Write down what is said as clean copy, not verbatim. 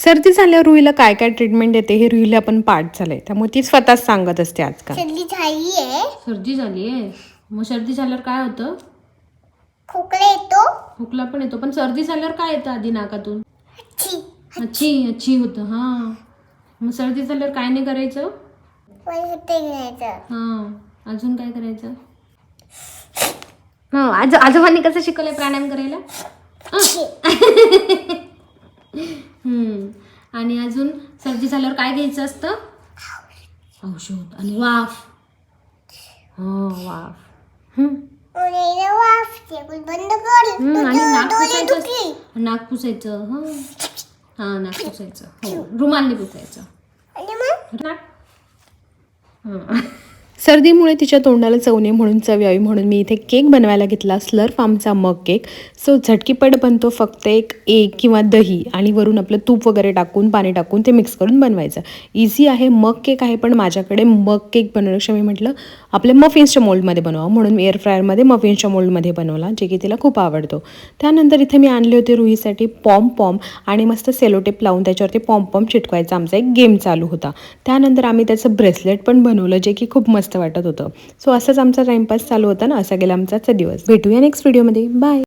सर्दी झाल्यावर रुईला काय काय ट्रीटमेंट देते हे रुईला आपण पाठ झालंय, त्यामुळे ती स्वतःच सांगत असते आजकाल. सर्दी झाली आहे. मग सर्दी झाल्यावर काय होतं? खोकला येतो. खोकला पण येतो, पण सर्दी झाल्यावर काय येतं आधी नाकातून? अच्छी होतं. हा, मग सर्दी झाल्यावर काय नाही करायचं? हा, अजून काय करायचं? हो, आजोबांनी कसं शिकवलंय प्राणायाम करायला? आणि अजून सर्दी झाल्यावर काय घ्यायचं असतं? औषध आणि वाफ. हो, वाफ. आणि नाक पुसायचं. हा, नाक पुसायचं. हो, रुमालने पुसायचं. सर्दीमुळे तिच्या तोंडाला चव नये म्हणून चव यावी म्हणून मी इथे केक बनवायला घेतला, स्लर्प फार्मचा मग केक. सो झटकीपट बनतो, फक्त एक एग किंवा दही आणि वरून आपलं तूप वगैरे टाकून पाणी टाकून ते मिक्स करून बनवायचं. इझी आहे, मग केक आहे. पण माझ्याकडे मग केक बनवण्यापेक्षा मी म्हटलं आपल्या मफिन्सच्या मोल्डमध्ये बनवा, म्हणून मी एअर फ्रायरमध्ये मफिन्सच्या मोल्डमध्ये बनवला, जे की तिला खूप आवडतो. त्यानंतर इथे मी आणले होते रुईसाठी पॉम आणि मस्त सेलोटेप लावून त्याच्यावरती पॉम चिटकवायचा आमचा एक गेम चालू होता. त्यानंतर आम्ही त्याचं ब्रेसलेट पण बनवलं, जे की खूप मस्त वाटत होतं. सो असंच आमचा टाइमपास चालू होता ना, असा गेला आमचा दिवस. भेटूया नेक्स्ट व्हिडिओमध्ये. बाय.